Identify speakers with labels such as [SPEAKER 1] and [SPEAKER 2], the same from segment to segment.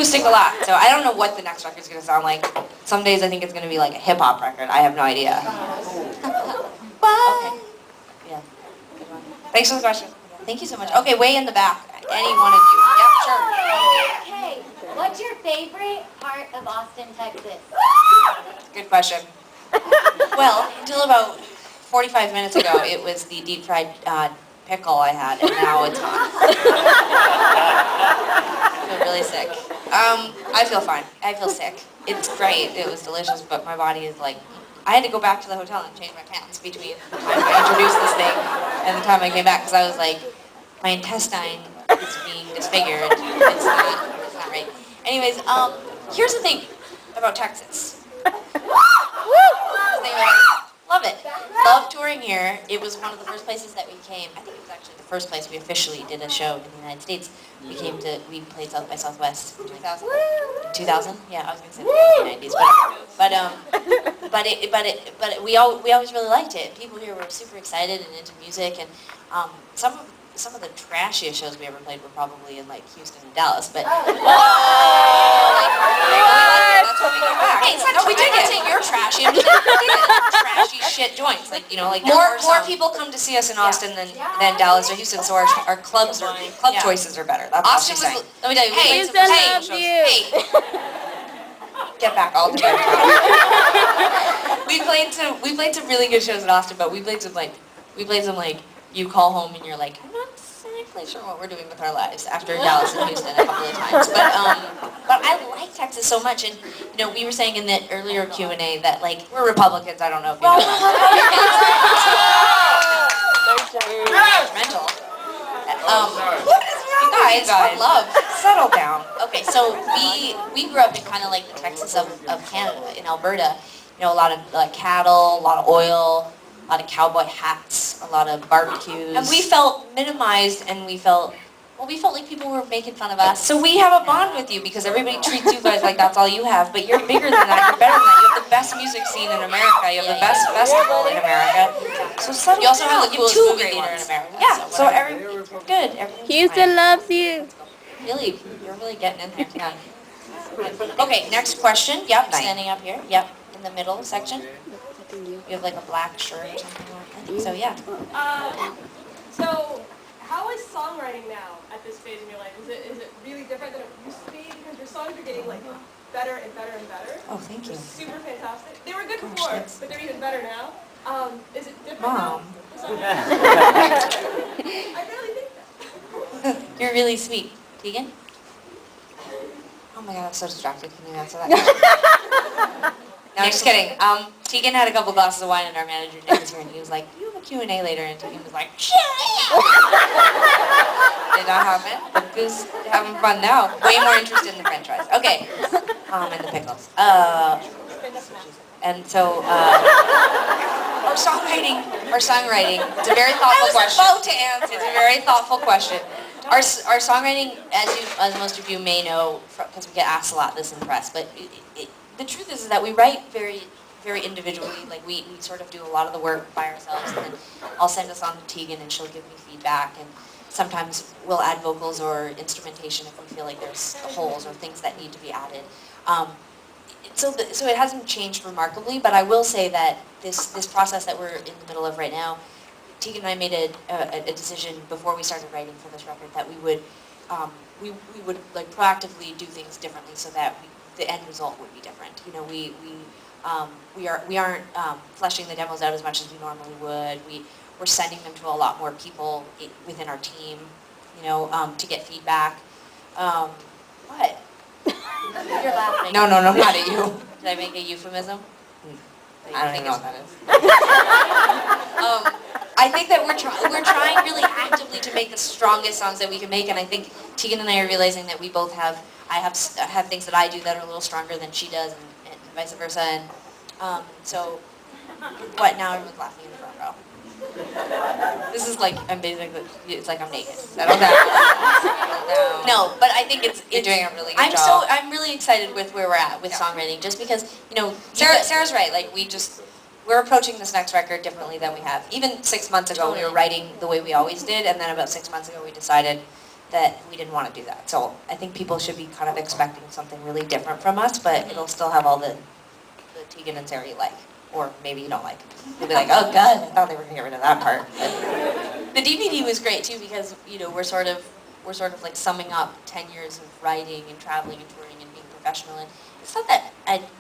[SPEAKER 1] acoustic a lot, so I don't know what the next record's gonna sound like. Some days I think it's gonna be like a hip hop record. I have no idea. Okay. Yeah. Good one. Thanks for the question. Thank you so much. Okay, way in the back. Any one of you. Yep, sure.
[SPEAKER 2] Okay. What's your favorite part of Austin, Texas?
[SPEAKER 1] Good question. Well, until about 45 minutes ago, it was the deep fried pickle I had, and now it's gone. I feel really sick. I feel fine. I feel sick. It's great. It was delicious, but my body is like, I had to go back to the hotel and change my pants between the time I introduced this thing and the time I came back, because I was like, my intestine is being disfigured. It's not right. Anyways, here's the thing about Texas. Love it. Love touring here. It was one of the first places that we came. I think it was actually the first place we officially did a show in the United States. We played South by Southwest in 2000. 2000? Yeah, I was gonna say the 1990s, but we always really liked it. People here were super excited and into music, and some of the trashiest shows we ever played were probably in like Houston and Dallas, but that's what we go back. Hey, no, we did say you're trashy. I'm just trashy shit joints, like more people come to see us in Austin than Dallas or Houston, so our club choices are better. That's Austin was. Let me tell you, hey, get back all together. we played some really good shows in Austin, but we played some like you call home and you're like, I'm not exactly sure what we're doing with our lives after Dallas and Houston a couple of times. But I like Texas so much, and we were saying in the earlier Q&A that like we're Republicans. I don't know if you know that. Mental. What is wrong with you guys? Love, settle down. Okay, so we grew up in kind of like the Texas of Canada, in Alberta. A lot of cattle, a lot of oil, a lot of cowboy hats, a lot of barbecues. And we felt minimized, and we felt like people were making fun of us. So we have a bond with you because everybody treats you guys like that's all you have, but you're bigger than that, you're better than that. You have the best music scene in America, you have the best festival in America. So you also have the coolest movie theater in America. Yeah, so everything's good.
[SPEAKER 3] Houston loves you.
[SPEAKER 1] Really, you're really getting in there. Yeah. Okay, next question. Yep, standing up here. Yep, in the middle section. You have like a black shirt or something like that. I think so, yeah.
[SPEAKER 4] So, how is songwriting now at this phase in your life? Is it really different than it used to be? Because your songs are getting like better and better and better.
[SPEAKER 1] Oh, thank you.
[SPEAKER 4] Super fantastic. They were good before, but they're even better now. Is it different
[SPEAKER 1] Mom.
[SPEAKER 4] now? I really think that.
[SPEAKER 1] You're really sweet. Tegan? Oh my god, I'm so distracted. Can you answer that? No, I'm just kidding. Tegan had a couple glasses of wine, and our manager Nick was here, and he was like, "You have a Q&A later," and Tegan was like, "Yeah." Did not happen. But who's having fun now? Way more interested in the French fries. Okay. And the pickles. And so our songwriting. It's a very thoughtful question. I was about to answer. It's a very thoughtful question. Our songwriting, as most of you may know, because we get asked a lot this in press, but the truth is that we write very, very individually. Like we sort of do a lot of the work by ourselves, and then I'll send a song to Tegan, and she'll give me feedback. And sometimes we'll add vocals or instrumentation if we feel like there's holes or things that need to be added. So it hasn't changed remarkably, but I will say that this process that we're in the middle of right now, Tegan and I made a decision before we started writing for this record that we would like proactively do things differently so that the end result would be different. We aren't fleshing the demos out as much as we normally would. We're sending them to a lot more people within our team, to get feedback. What? You're laughing. No, not at you. Did I make a euphemism? I don't even know what that is. I think that we're trying really actively to make the strongest songs that we can make, and I think Tegan and I are realizing that we both I have things that I do that are a little stronger than she does, and vice versa. And so, what now? Everyone's laughing in the front row. This is like it's like I'm naked. Settle down. No, but I think you're doing a really good job. I'm really excited with where we're at with songwriting, just because Sarah's right. Like we're approaching this next record differently than we have. Even 6 months ago, we were writing the way we always did, and then about 6 months ago, we decided that we didn't want to do that. So I think people should be kind of expecting something really different from us, but it'll still have all the Tegan and Sara you like, or maybe you don't like. You'll be like, oh god, I thought they were gonna get rid of that part. But the DVD was great too because we're sort of like summing up 10 years of writing and traveling and touring and being professional. And it's not that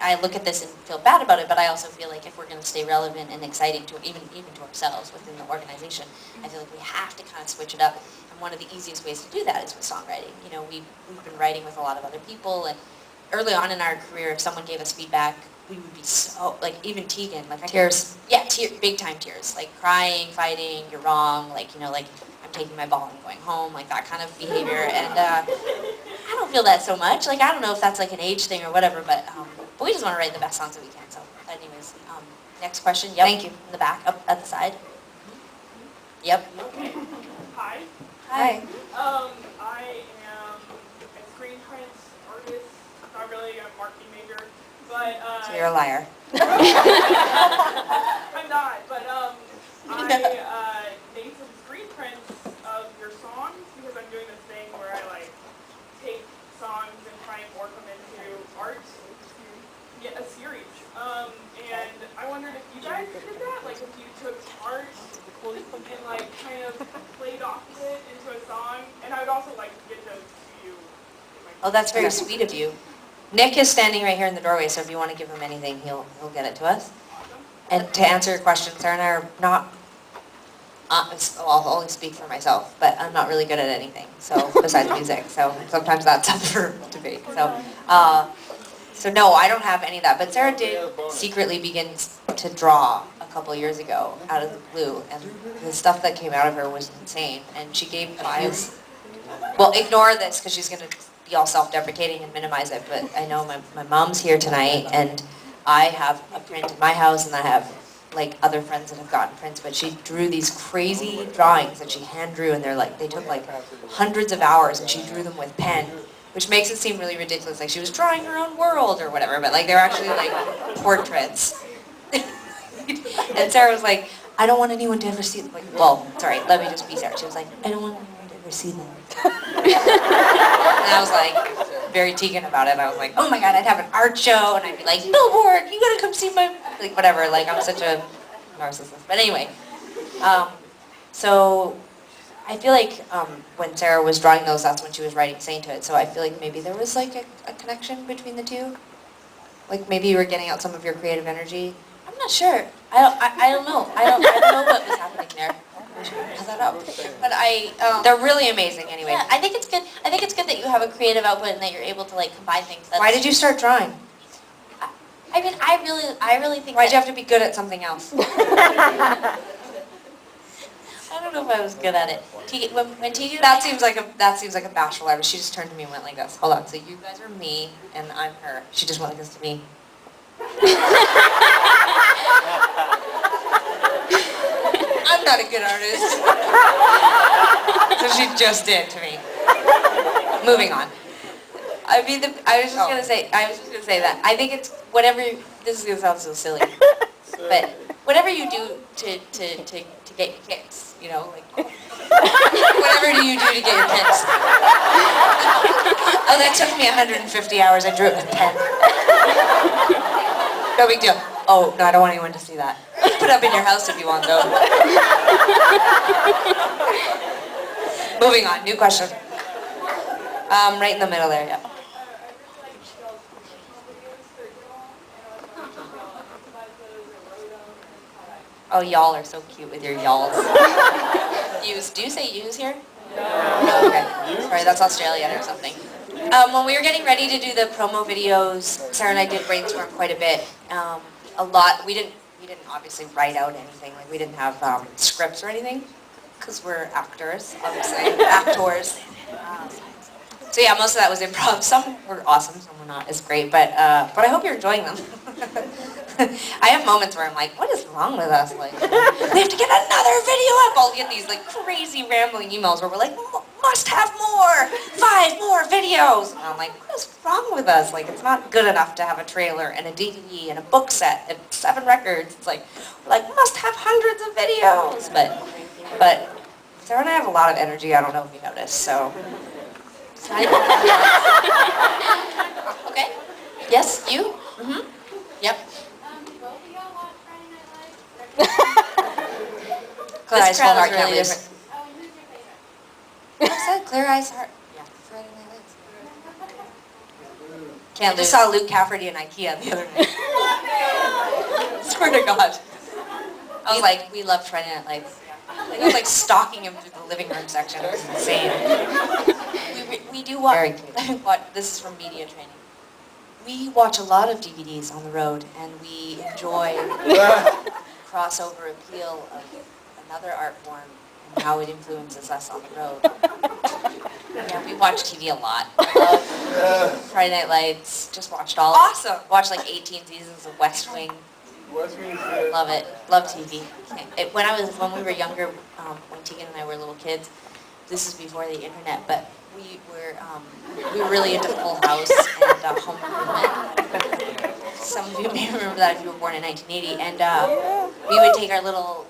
[SPEAKER 1] I look at this and feel bad about it, but I also feel like if we're going to stay relevant and exciting to even to ourselves within the organization, I feel like we have to kind of switch it up. And one of the easiest ways to do that is with songwriting. We've been writing with a lot of other people, and early on in our career, if someone gave us feedback, we would be so, like, even Tegan, like, tears, big time tears, like crying, fighting, you're wrong, like, I'm taking my ball and going home, like that kind of behavior. And I don't feel that so much. Like, I don't know if that's like an age thing or whatever, but we just want to write the best songs that we can. So anyways, next question. Yep. Thank you. In the back, up at the side. Yep.
[SPEAKER 4] Okay. Hi.
[SPEAKER 1] Hi.
[SPEAKER 4] I am a screenprint artist, not really a marketing major, but...
[SPEAKER 1] So you're a liar.
[SPEAKER 4] I'm not, but I made some screen prints of your songs because I'm doing this thing where I like take songs and try and work them into art to get a series. And I wondered if you guys did that, like if you took art and like kind of played off of it into a song. And I would also like to get those to you.
[SPEAKER 1] Oh, that's very sweet of you. Nick is standing right here in the doorway, so if you want to give him anything, he'll get it to us. And to answer your question, Sara and I are not, I'll only speak for myself, but I'm not really good at anything, so besides music, so sometimes that's up for debate. So no, I don't have any of that, but Sara did secretly begin to draw a couple years ago out of the blue, and the stuff that came out of her was insane, and she gave fives. Well, ignore this, because she's going to be all self-deprecating and minimize it, but I know my mom's here tonight, and I have a print in my house, and I have like other friends that have gotten prints, but she drew these crazy drawings that she hand drew, and they took like hundreds of hours, and she drew them with pen, which makes it seem really ridiculous, like she was drawing her own world or whatever, but like they're actually like portraits. And Sara was like, I don't want anyone to ever see them. Like, well, sorry, let me just be Sara. She was like, I don't want anyone to ever see them. And I was like, very Tegan about it. I was like, oh my god, I'd have an art show, and I'd be like, Billboard, you gotta come see my, like, whatever. Like, I'm such a narcissist. But anyway, so I feel like when Sara was drawing those, that's when she was writing Sainthood. So I feel like maybe there was like a connection between the two. Like maybe you were getting out some of your creative energy. I'm not sure. I don't know. I don't know what was happening there. How's that up? But they're really amazing anyway.
[SPEAKER 2] Yeah, I think it's good. I think it's good that you have a creative output and that you're able to like combine things.
[SPEAKER 1] Why did you start drawing?
[SPEAKER 2] I mean, I really think.
[SPEAKER 1] Why'd you have to be good at something else? I don't know if I was good at it. When Tegan, that seems like a bashful artist. She just turned to me and went like this. Hold on. So you guys are me and I'm her. She just went like this to me. I'm not a good artist. So she just did to me. Moving on. I mean, I was just gonna say that. I think it's whatever. This is gonna sound so silly, but whatever you do to get your kicks, you know, like whatever do you do to get your kicks? Oh, that took me 150 hours. I drew it with pen. No big deal. Oh no, I don't want anyone to see that. Put it up in your house if you want, though. Moving on. New question. Right in the middle there. Yeah. Oh, y'all are so cute with your y'alls. Use. Do you say use here? No. Okay. Sorry, that's Australian or something. When we were getting ready to do the promo videos, Sara and I did brainstorm quite a bit. A lot. We didn't obviously write out anything. Like we didn't have scripts or anything, because we're actors, obviously. Actors. So yeah, most of that was improv. Some were awesome, some were not as great, but I hope you're enjoying them. I have moments where I'm like, what is wrong with us? Like, we have to get another video up. I'll get these like crazy rambling emails where we're like, must have more, 5 more videos. And I'm like, what is wrong with us? Like, it's not good enough to have a trailer and a DVD and a book set and 7 records. It's like, we're like, must have hundreds of videos. But Sarah and I have a lot of energy. I don't know if you noticed, so. Okay. Yes, you? Mm-hmm. Yep.
[SPEAKER 2] Both of y'all watch Friday Night Lights?
[SPEAKER 1] Clear Eyes, Full Heart,
[SPEAKER 3] really
[SPEAKER 1] Can't Lose.
[SPEAKER 3] different.
[SPEAKER 2] Oh, and who's your favorite?
[SPEAKER 1] I said Clear Eyes, Heart. Yeah. Friday Night Lights.
[SPEAKER 3] Can't
[SPEAKER 1] I just saw Luke Cafferty in IKEA the other night. Swear to God. I was like, we love Friday Night Lights. Like, I was like stalking him through the living room section. It was insane. We do watch, this is from media training. We watch a lot of DVDs on the road, and we enjoy the crossover appeal of another art form and how it influences us on the road. Yeah, we watch TV a lot. I love Friday Night Lights. Just watched all. Awesome. Watched like 18 seasons of West Wing. Love it. Love TV. When we were younger, when Tegan and I were little kids, this is before the internet, but we were really into Full House and Home Improvement. Some of you may remember that if you were born in 1980. And we would take our little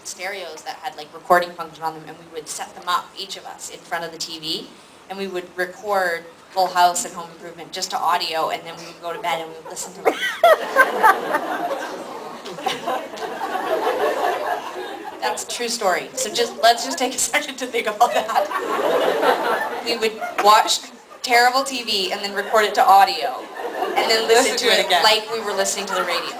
[SPEAKER 1] stereos that had like recording function on them, and we would set them up, each of us, in front of the TV, and we would record Full House and Home Improvement just to audio, and then we would go to bed and we would listen to them. That's a true story. So let's just take a second to think about that. We would watch terrible TV and then record it to audio, and then listen to it again like we were listening to the radio.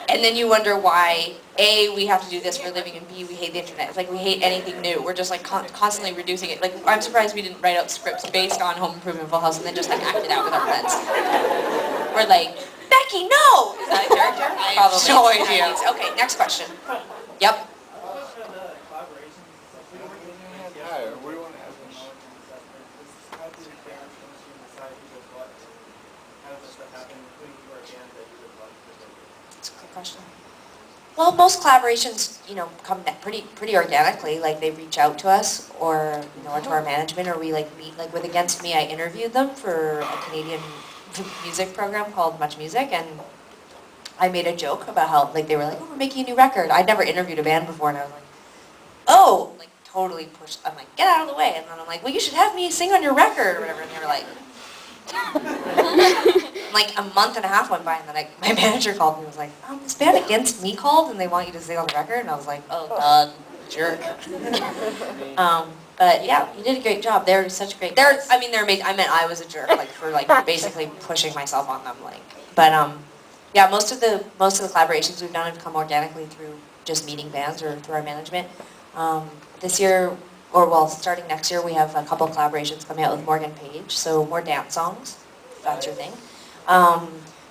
[SPEAKER 1] And then you wonder why, A, we have to do this for a living, and B, we hate the internet. It's like we hate anything new. We're just like constantly reducing it. Like, I'm surprised we didn't write out scripts based on Home Improvement and Full House and then just like act it out with our friends. Or like, Becky, no! Is that a character? I have no idea. Okay, next question. Yep. That's a good question. Well, most collaborations, come pretty organically. Like they reach out to us, or or to our management, or we like meet. Like with Against Me, I interviewed them for a Canadian music program called Much Music, and I made a joke about how like they were like, "Oh, we're making a new record." I'd never interviewed a band before, and I was like, "Oh," like totally pushed. I'm like, "Get out of the way!" And then I'm like, "Well, you should have me sing on your record or whatever." And they were like. Like a month and a half went by, and then my manager called me and was like, "This band Against Me called, and they want you to sing on the record." And I was like, "Oh God, jerk." But yeah, you did a great job. They're such great. They're amazing. I meant I was a jerk, like for like basically pushing myself on them, like. But yeah, most of the collaborations we've done have come organically through just meeting bands or through our management. This year. Starting next year, we have a couple of collaborations coming out with Morgan Page, so more dance songs, if that's your thing,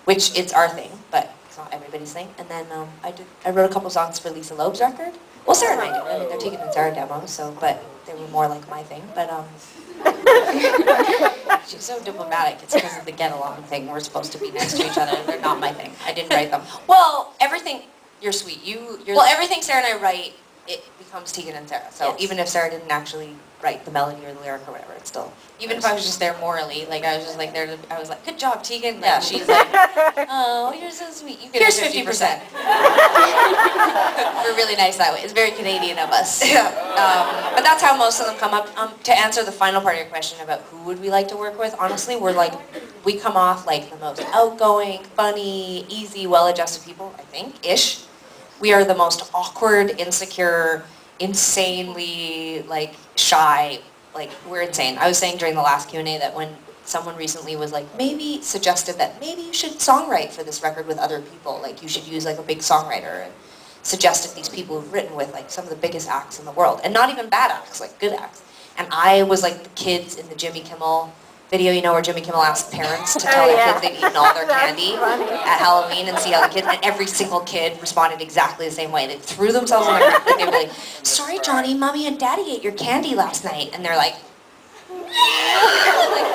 [SPEAKER 1] which it's our thing, but it's not everybody's thing. And then I wrote a couple songs for Lisa Loeb's record. Well, Sara and I did. I mean, they're Tegan and Sara demos, but they were more like my thing. But she's so diplomatic. It's because of the get along thing. We're supposed to be next to each other. They're not my thing. I didn't write them. Well, everything. You're sweet. Everything Sara and I write. It becomes Tegan and Sara. So even if Sara didn't actually write the melody or the lyric or whatever, it's still, even if I was just there morally, like I was just like there, I was like, "Good job, Tegan." Yeah, she's like, "Oh, you're so sweet. You get here's 50%. We're really nice that way. It's very Canadian of us. Yeah. But that's how most of them come up. To answer the final part of your question about who would we like to work with, honestly, we come off like the most outgoing, funny, easy, well-adjusted people, I think, ish. We are the most awkward, insecure, insanely, like, shy. Like, we're insane. I was saying during the last Q&A that when someone recently was like, suggested that maybe you should songwrite for this record with other people. Like, you should use, like, a big songwriter. And suggested these people who've written with, like, some of the biggest acts in the world. And not even bad acts, like, good acts. And I was, like, the kids in the Jimmy Kimmel video, where Jimmy Kimmel asked parents to tell their kids they'd eaten all their candy at Halloween and see how the kids, and every single kid responded exactly the same way. They threw themselves on their ground. They were like, "Sorry, Johnny, Mommy and Daddy ate your candy last night." And they're like,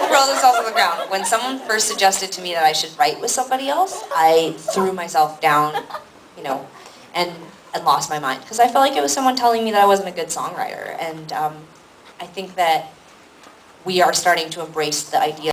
[SPEAKER 1] throw themselves on the ground. When someone first suggested to me that I should write with somebody else, I threw myself down, and lost my mind. Because I felt like it was someone telling me that I wasn't a good songwriter. And I think that we are starting to embrace the idea